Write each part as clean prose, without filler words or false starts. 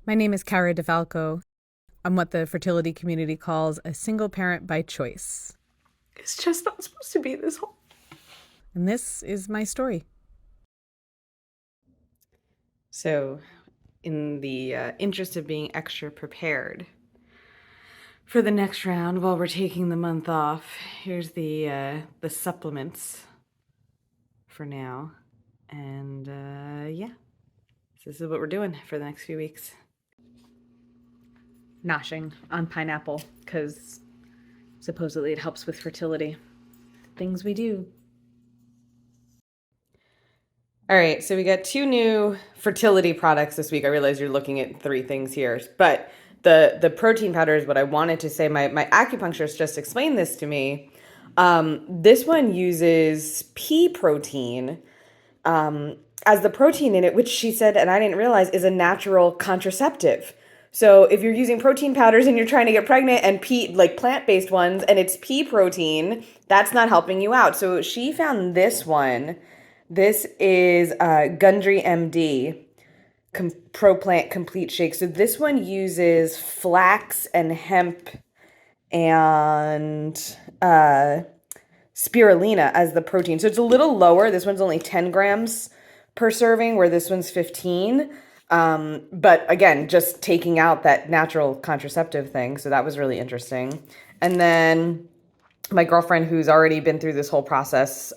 My name is Cara DeFalco. I'm what the fertility community calls a single parent by choice. It's just not supposed to be this whole. And this is my story. So, in the interest of being extra prepared for the next round, while we're taking the month off, here's the supplements for now, and yeah, so this is what we're doing for the next few weeks. Noshing on pineapple because supposedly it helps with fertility. Things we do. All right, so we got two new fertility products this week. I realize you're looking at three things here, but the protein powder is what I wanted to say. My acupuncturist just explained this to me. This one uses pea protein as the protein in it, which she said, and I didn't realize, is a natural contraceptive. So if you're using protein powders and you're trying to get pregnant and pea, like plant-based ones, and it's pea protein, that's not helping you out. So she found this one. This is Gundry MD Pro Plant Complete Shake. So this one uses flax and hemp and spirulina as the protein. So it's a little lower. This one's only 10 grams per serving, where this one's 15. But again, just taking out that natural contraceptive thing. So that was really interesting. And then my girlfriend, who's already been through this whole process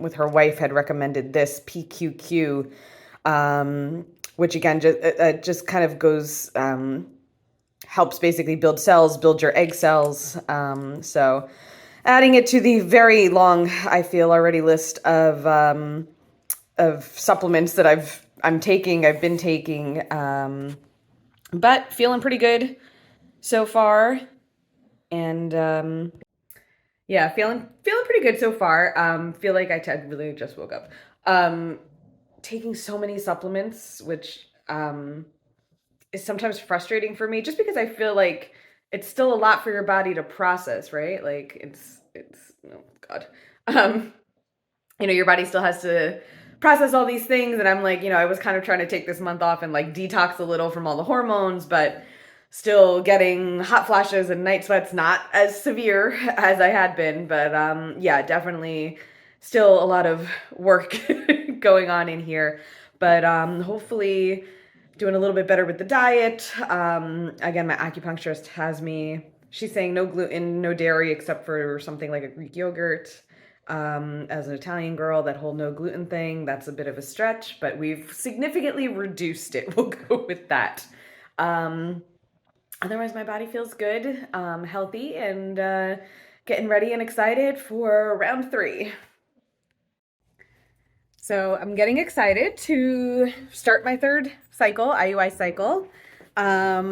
with her wife, had recommended this PQQ, which again just kind of goes helps basically build cells, build your egg cells. So adding it to the very long, I feel already, list of supplements that I've been taking, but feeling pretty good so far, and yeah, feeling pretty good so far. Feel like really just woke up. Taking so many supplements, which is sometimes frustrating for me, just because I feel like it's still a lot for your body to process, right? Like it's oh God. Um, your body still has to process all these things, and I'm like, I was kind of trying to take this month off and like detox a little from all the hormones, but still getting hot flashes and night sweats, not as severe as I had been, but yeah, definitely still a lot of work going on in here, but hopefully doing a little bit better with the diet. Again, my acupuncturist has me, she's saying no gluten, no dairy, except for something like a Greek yogurt. As an Italian girl, that whole no gluten thing, that's a bit of a stretch, but we've significantly reduced it. We'll go with that. Otherwise, my body feels good, healthy, and getting ready and excited for round 3. So I'm getting excited to start my third cycle, IUI cycle. I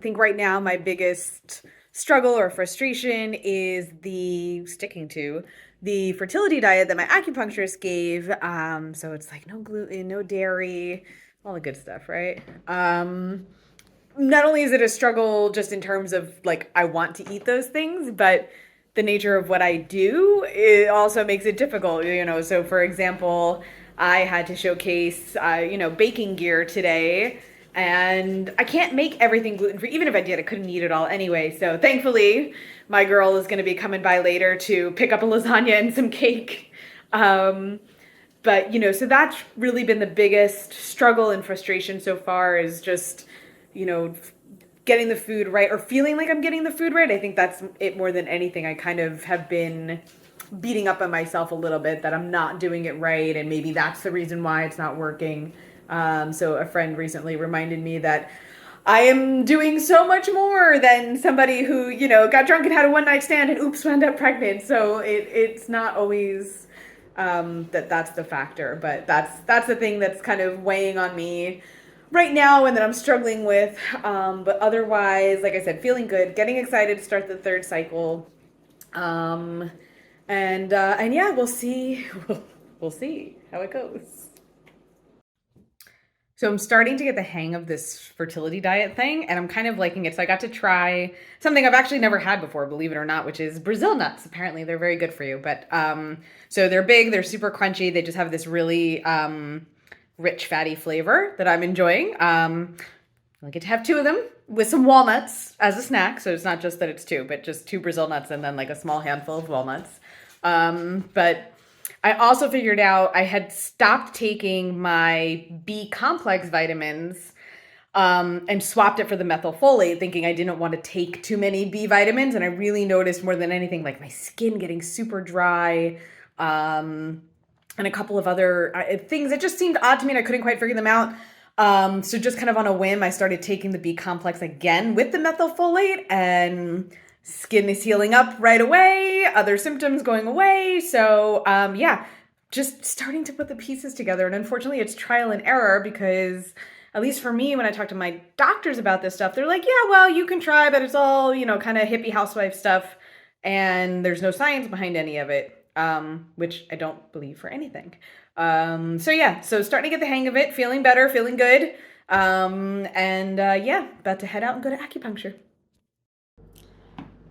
think right now my biggest struggle or frustration is the sticking to the fertility diet that my acupuncturist gave. So it's like no gluten, no dairy, all the good stuff, right? Not only is it a struggle just in terms of like I want to eat those things, but the nature of what I do, it also makes it difficult, So for example, I had to showcase baking gear today, and I can't make everything gluten free. Even if I did, I couldn't eat it all anyway. So thankfully, my girl is going to be coming by later to pick up a lasagna and some cake. But so that's really been the biggest struggle and frustration so far, is just getting the food right, or feeling like I'm getting the food right. I think that's it more than anything. I kind of have been beating up on myself a little bit that I'm not doing it right, and maybe that's the reason why it's not working. So a friend recently reminded me that I am doing so much more than somebody who, got drunk and had a one night stand and oops, wound up pregnant. So it's not always that's the factor, but that's the thing that's kind of weighing on me right now and that I'm struggling with. But otherwise, like I said, feeling good, getting excited to start the third cycle. And yeah, we'll see. We'll see how it goes. So I'm starting to get the hang of this fertility diet thing, and I'm kind of liking it. So I got to try something I've actually never had before, believe it or not, which is Brazil nuts. Apparently they're very good for you. But so they're big, they're super crunchy. They just have this really rich, fatty flavor that I'm enjoying. I get to have two of them with some walnuts as a snack. So it's not just that it's two, but just two Brazil nuts and then like a small handful of walnuts. But I also figured out I had stopped taking my B complex vitamins and swapped it for the methylfolate, thinking I didn't want to take too many B vitamins. And I really noticed more than anything, like my skin getting super dry, and a couple of other things. It just seemed odd to me, and I couldn't quite figure them out. So just kind of on a whim, I started taking the B complex again with the methylfolate, and skin is healing up right away. Other symptoms going away. So yeah, just starting to put the pieces together. And unfortunately, it's trial and error because, at least for me, when I talk to my doctors about this stuff, they're like, yeah, well, you can try, but it's all, kind of hippie housewife stuff. And there's no science behind any of it, which I don't believe for anything. So yeah, so starting to get the hang of it, feeling better, feeling good. And yeah, about to head out and go to acupuncture.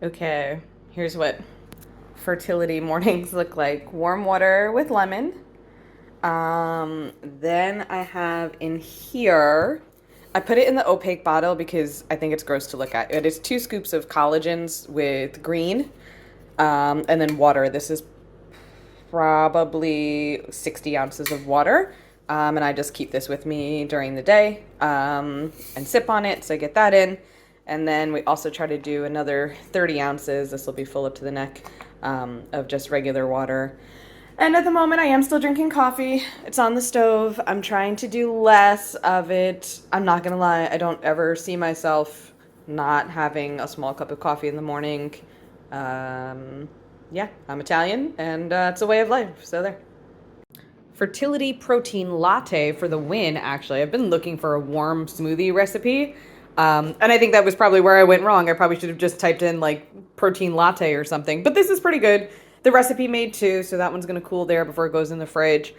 Okay, here's what fertility mornings look like. Warm water with lemon. Then I have in here, I put it in the opaque bottle because I think it's gross to look at. It is 2 scoops of collagens with green, and then water. This is probably 60 ounces of water. And I just keep this with me during the day, and sip on it. So I get that in. And then we also try to do another 30 ounces. This will be full up to the neck, of just regular water. And at the moment, I am still drinking coffee. It's on the stove. I'm trying to do less of it. I'm not going to lie. I don't ever see myself not having a small cup of coffee in the morning. Yeah, I'm Italian, and it's a way of life. So there. Fertility protein latte for the win, actually. I've been looking for a warm smoothie recipe. And I think that was probably where I went wrong. I probably should have just typed in like protein latte or something. But this is pretty good. The recipe made 2, so that one's going to cool there before it goes in the fridge.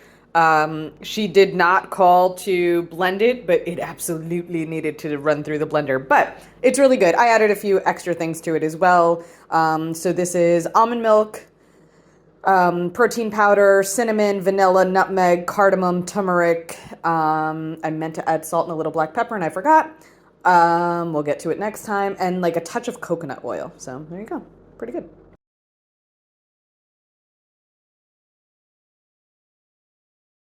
She did not call to blend it, but it absolutely needed to run through the blender. But it's really good. I added a few extra things to it as well. So this is almond milk, protein powder, cinnamon, vanilla, nutmeg, cardamom, turmeric. I meant to add salt and a little black pepper, and I forgot. We'll get to it next time. And like a touch of coconut oil. So there you go. Pretty good.